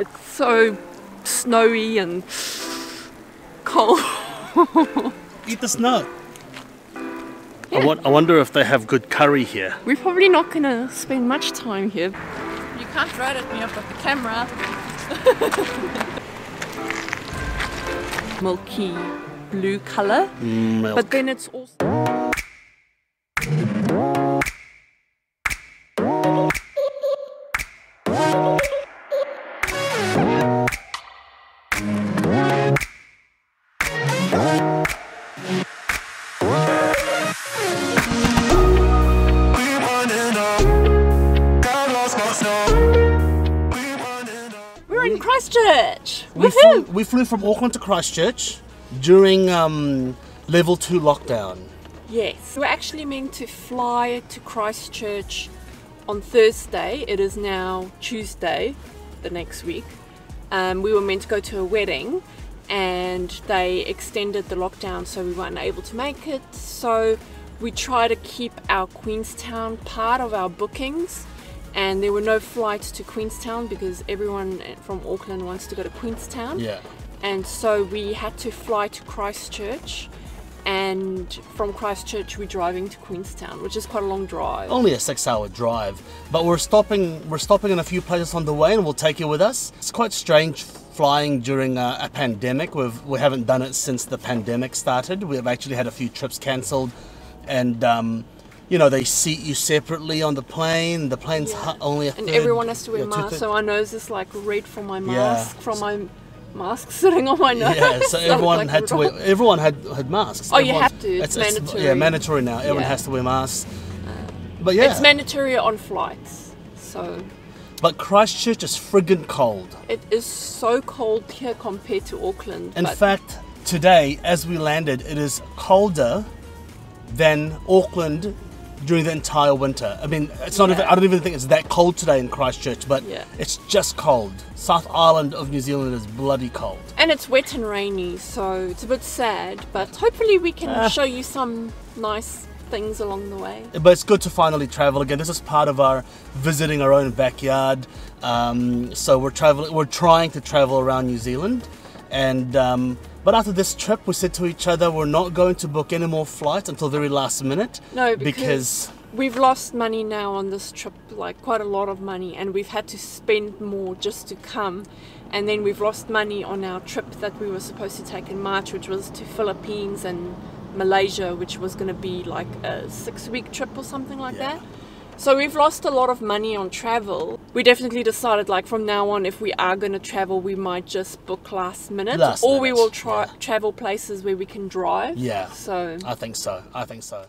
it's so snowy and cold. Eat the snow. Yeah. I wonder if they have good curry here. We're probably not going to spend much time here. You can't throw it at me, I've got the camera. Milky blue colour, but then it's also... We're in Christchurch! We flew from Auckland to Christchurch during level 2 lockdown. Yes, we were actually meant to fly to Christchurch on Thursday. It is now Tuesday, the next week. We were meant to go to a wedding and they extended the lockdown, so we weren't able to make it. So we try to keep our Queenstown part of our bookings, and there were no flights to Queenstown because everyone from Auckland wants to go to Queenstown. Yeah. And so we had to fly to Christchurch, and from Christchurch we're driving to Queenstown, which is quite a long drive. Only a 6-hour drive, but we're stopping in a few places on the way, and we'll take you with us. It's quite strange flying during a pandemic. We haven't done it since the pandemic started. We've actually had a few trips cancelled, and you know, they seat you separately on the plane. The plane's only a third. And everyone has to wear masks, so my nose is like red from my mask, from my mask sitting on my nose. Yeah, so everyone had to wear. Everyone had masks. Oh, you have to. It's mandatory. Yeah, mandatory now. Everyone has to wear masks. But yeah, it's mandatory on flights. So. But Christchurch is friggin' cold. It is so cold here compared to Auckland. In fact, today as we landed, it is colder than Auckland during the entire winter. I mean, it's not even, I don't even think it's that cold today in Christchurch, but it's just cold. South Island of New Zealand is bloody cold. And it's wet and rainy, so it's a bit sad, but hopefully we can show you some nice things along the way. But it's good to finally travel again. This is part of our visiting our own backyard. So we're trying to travel around New Zealand, and but after this trip, we said to each other, we're not going to book any more flights until very last minute. No, because we've lost money now on this trip, like quite a lot of money, and we've had to spend more just to come. And then we've lost money on our trip that we were supposed to take in March, which was to Philippines and Malaysia, which was going to be like a 6-week trip or something like that. So we've lost a lot of money on travel. We definitely decided, like, from now on, if we are going to travel, we might just book last minute, or we will travel places where we can drive. Yeah. So I think so. I think so.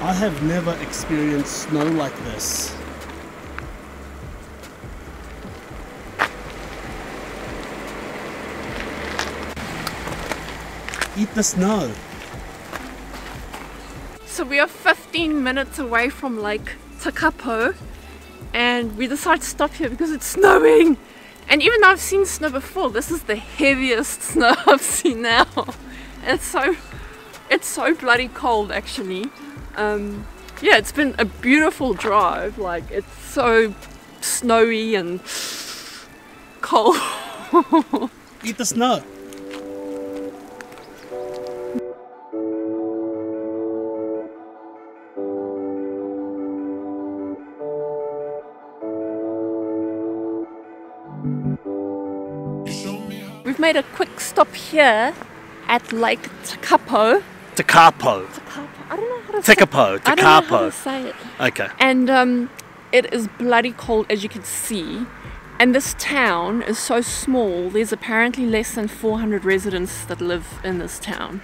I have never experienced snow like this. Eat the snow. So we are 15 minutes away from Lake Tekapo, and we decided to stop here because it's snowing. And even though I've seen snow before, this is the heaviest snow I've seen now. It's so bloody cold, actually. Yeah, it's been a beautiful drive. Like, it's so snowy and cold. Eat the snow. We've made a quick stop here at Lake Tekapo. Tekapo. I don't know how to say it. Tekapo. I don't know how to say it. Okay. And it is bloody cold, as you can see. And this town is so small, there's apparently less than 400 residents that live in this town.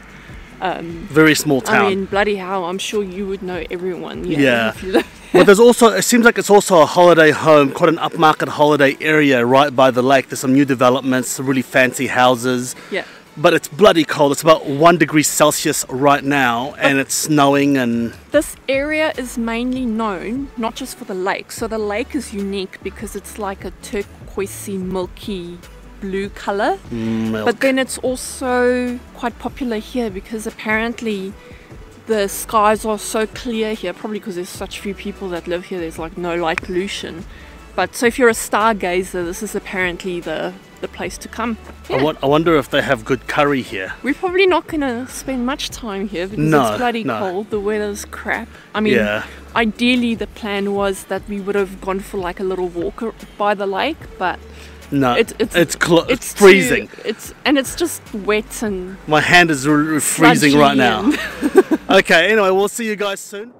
Very small town. I mean, bloody hell, I'm sure you would know everyone. Yeah. If you live But there's also, it seems like it's also a holiday home, quite an upmarket holiday area right by the lake. There's some new developments, some really fancy houses. Yeah. But it's bloody cold. It's about 1 degree Celsius right now, and it's snowing. And this area is mainly known not just for the lake. So the lake is unique because it's like a turquoisey, milky blue color. But then it's also quite popular here because apparently the skies are so clear here, probably because there's such few people that live here, there's like no light pollution. But so if you're a stargazer, this is apparently the place to come. Yeah. I wonder if they have good curry here. We're probably not going to spend much time here because it's bloody cold, the weather's crap. I mean, ideally the plan was that we would have gone for like a little walk by the lake, but no, it's it's freezing. It's just wet and my hand is freezing right now. Okay, anyway, we'll see you guys soon.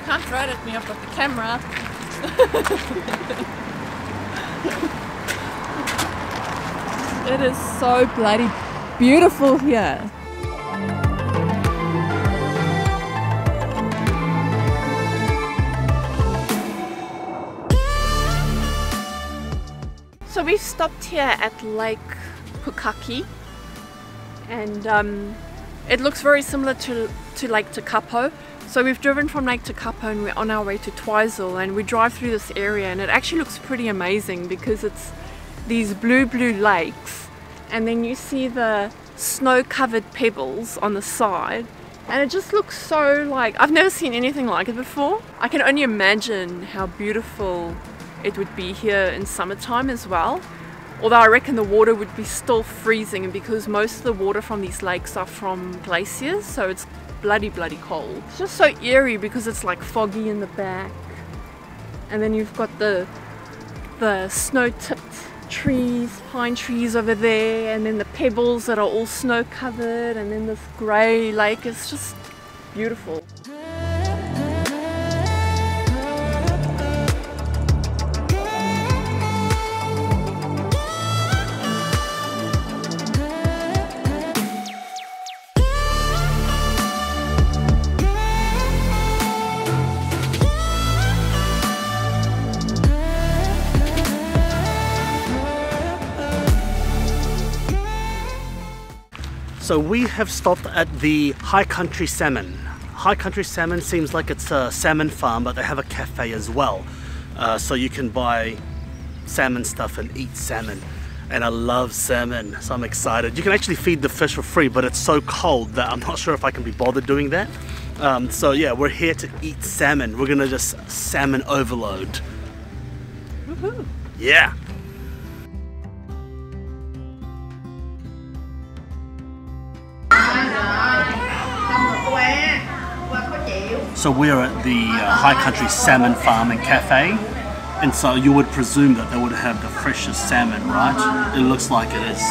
Can't throw it at me, I've got the camera. It is so bloody beautiful here. So we stopped here at Lake Pukaki, and it looks very similar to Lake Tekapo. So we've driven from Lake Tekapo and we're on our way to Twizel, and we drive through this area and it actually looks pretty amazing because it's these blue lakes, and then you see the snow-covered pebbles on the side, and it just looks so like, I've never seen anything like it before. I can only imagine how beautiful it would be here in summertime as well. Although I reckon the water would be still freezing because most of the water from these lakes are from glaciers, so it's bloody cold. It's just so eerie because it's like foggy in the back, and then you've got the snow-tipped trees, pine trees over there, and then the pebbles that are all snow covered, and then this grey lake. It's just beautiful. So we have stopped at the Country Salmon. Country Salmon seems like it's a salmon farm, but they have a cafe as well. So you can buy salmon stuff and eat salmon. And I love salmon, so I'm excited. You can actually feed the fish for free, but it's so cold that I'm not sure if I can be bothered doing that. So yeah, we're here to eat salmon. We're gonna just salmon overload. Woohoo! Yeah! So we're at the Country Salmon Farm and Cafe, and so you would presume that they would have the freshest salmon, right? It looks like it is.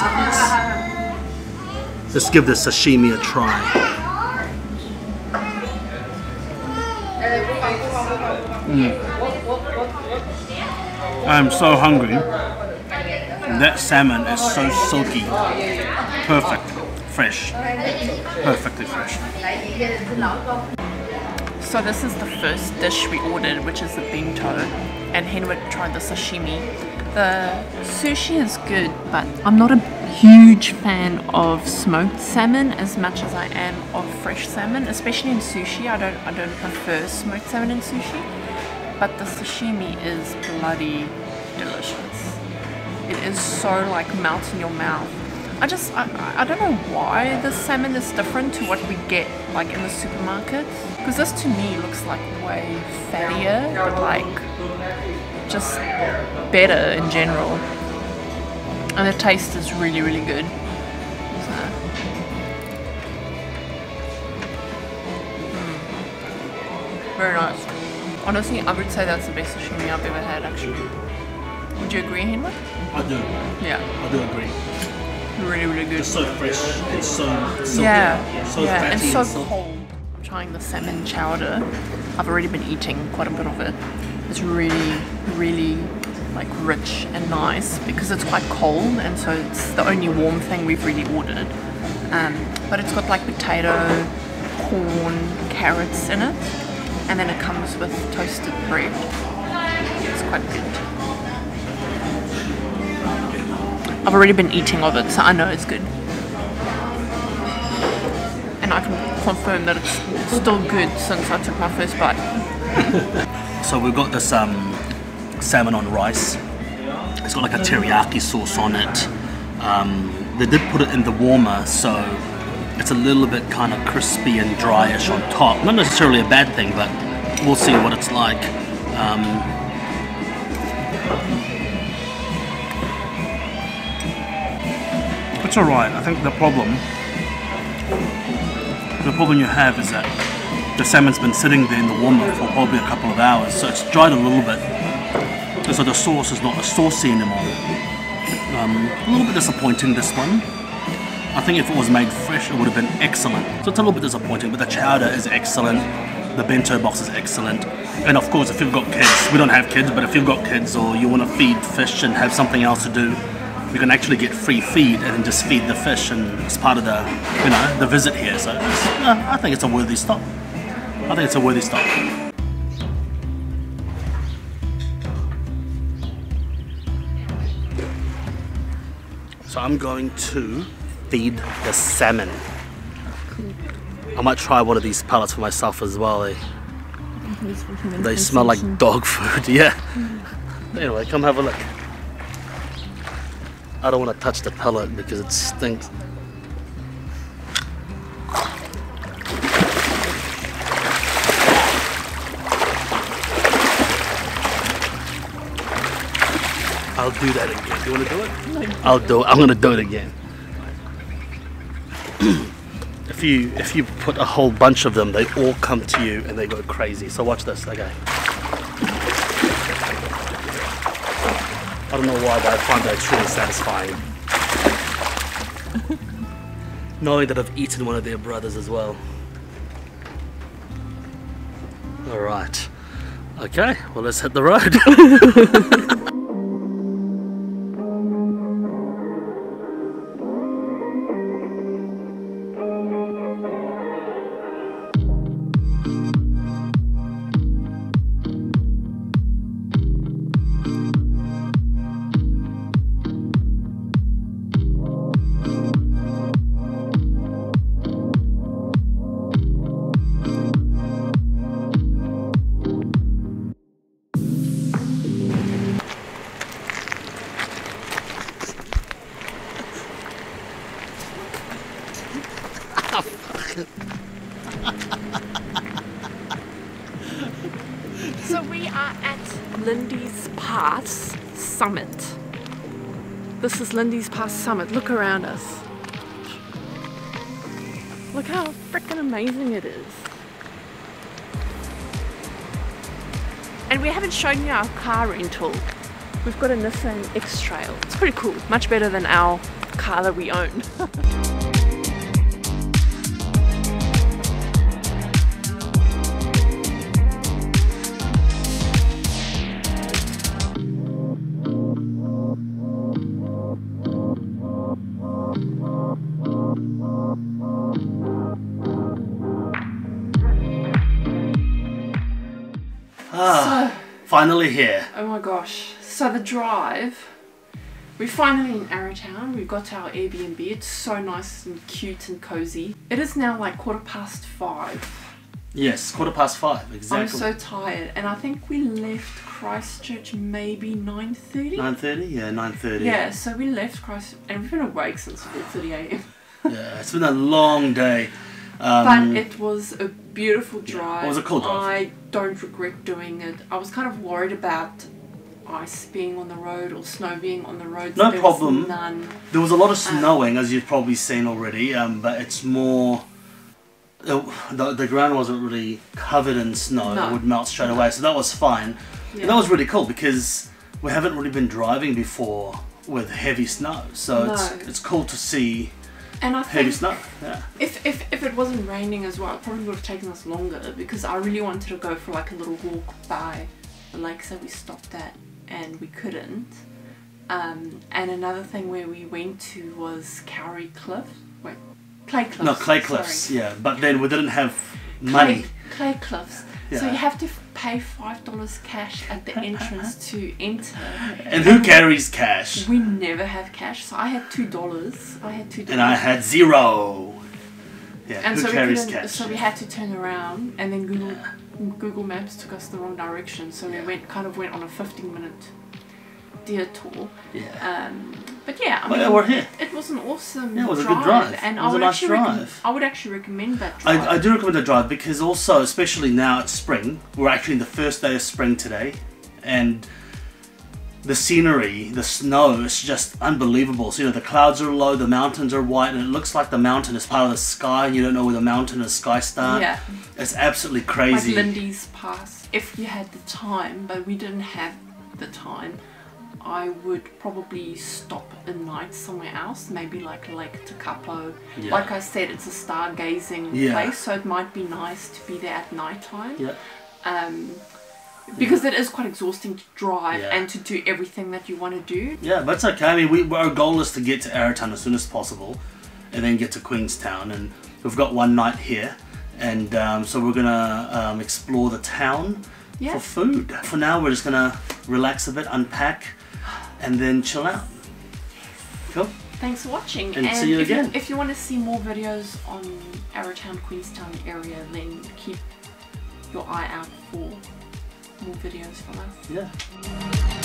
Let's give the sashimi a try. I'm so hungry. That salmon is so silky. Perfect. Fresh. Perfectly fresh. So this is the first dish we ordered, which is the bento, and Henwood tried the sashimi. The sushi is good, but I'm not a huge fan of smoked salmon as much as I am of fresh salmon, especially in sushi. I don't prefer smoked salmon in sushi, but the sashimi is bloody delicious. It is so like melt in your mouth. I don't know why the salmon is different to what we get like in the supermarket, because this to me looks like way fattier, but like just better in general, and the taste is really good. So, Very nice. Honestly, I would say that's the best sashimi I've ever had, actually. Would you agree, Henry? I do. Yeah. I do agree. Really, really good. It's so fresh. It's so good. So and fatty so and so cold. I'm trying the salmon chowder. I've already been eating quite a bit of it. It's really, really like rich and nice because it's quite cold, and so it's the only warm thing we've really ordered. But it's got like potato, corn, carrots in it, and then it comes with toasted bread. It's quite good. I've already been eating of it, so I know it's good. And I can confirm that it's still good since I took my first bite. So we've got this salmon on rice. It's got like a teriyaki sauce on it. They did put it in the warmer, so it's a little bit kind of crispy and dryish on top. Not necessarily a bad thing, but we'll see what it's like. It's alright. I think the problem you have is that the salmon's been sitting there in the warmer for probably a couple of hours, so it's dried a little bit, and so the sauce is not as saucy anymore. A little bit disappointing, this one. I think if it was made fresh, it would have been excellent. So it's a little bit disappointing, but the chowder is excellent. The bento box is excellent. And of course, if you've got kids, we don't have kids, but if you've got kids or you want to feed fish and have something else to do, you can actually get free feed and then just feed the fish, and it's part of the, you know, the visit here. So I think it's a worthy stop. I think it's a worthy stop. So I'm going to feed the salmon. I might try one of these pellets for myself as well. They smell like dog food, yeah. Anyway, come have a look. I don't want to touch the pellet because it stinks. I'll do that again. You want to do it? I'll do it. I'm going to do it again. If you put a whole bunch of them, they all come to you and they go crazy. So watch this, okay? I don't know why, but I find that truly satisfying. Knowing that I've eaten one of their brothers as well. Alright. Okay, well let's hit the road. So we are at Lindy's Pass Summit. This is Lindy's Pass Summit. Look around us. Look how freaking amazing it is. And we haven't shown you our car rental. We've got a Nissan X-Trail. It's pretty cool. Much better than our car that we own. Finally here. Oh my gosh. So the drive, we're finally in Arrowtown. We've got our Airbnb. It's so nice and cute and cozy. It is now like 5:15. Yes, 5:15, exactly. I'm so tired, and I think we left Christchurch maybe 9:30. 9:30? Yeah, 9:30. Yeah, so we left Christchurch, and we've been awake since 4:30 a.m. Yeah, it's been a long day. But it was a beautiful drive. It was a cool drive. I don't regret doing it. I was kind of worried about ice being on the road or snow being on the road. No there problem. Was none. There was a lot of snowing, as you've probably seen already, but it's more the ground wasn't really covered in snow. No. It would melt straight away, so that was fine. Yeah. And that was really cool because we haven't really been driving before with heavy snow, so it's cool to see and I heavy think snow. Yeah. If it wasn't raining as well, it probably would have taken us longer because I really wanted to go for like a little walk by the lakes that we stopped at and we couldn't. And another thing where we went to was Clay Cliffs. No, Clay Cliffs, sorry. yeah. But then we didn't have money. Clay Cliffs. Yeah. So you have to pay $5 cash at the entrance to enter. And who carries cash? We never have cash, so I had $2. And I had 0. Yeah, and who so carries we cash? So we had to turn around, and then Google Maps took us the wrong direction, so we went on a 15-minute detour. Yeah. But yeah, I Well, mean, we're here. it was an awesome Yeah, it was a drive, good drive. and It was a nice drive. I would actually recommend that drive. I do recommend the drive because also, especially now it's spring, we're actually in the first day of spring today, and the scenery, the snow, is just unbelievable. So, the clouds are low, the mountains are white, and it looks like the mountain is part of the sky, and you don't know where the mountain and sky start. Yeah. It's absolutely crazy. Like Lindy's Pass, if you had the time, but we didn't have the time, I would probably stop a night somewhere else, maybe like Lake Tekapo. Yeah. Like I said, it's a stargazing place, so it might be nice to be there at night time. Yeah. Because it is quite exhausting to drive Yeah. and to do everything that you want to do. Yeah, but it's okay. I mean, our goal is to get to Arrowtown as soon as possible and then get to Queenstown. And we've got one night here. And so we're going to explore the town for food. For now, we're just going to relax a bit, unpack, and then chill out. Cool? Thanks for watching. And see you again. If you want to see more videos on Arrowtown, Queenstown area, then keep your eye out for more videos from us. Yeah.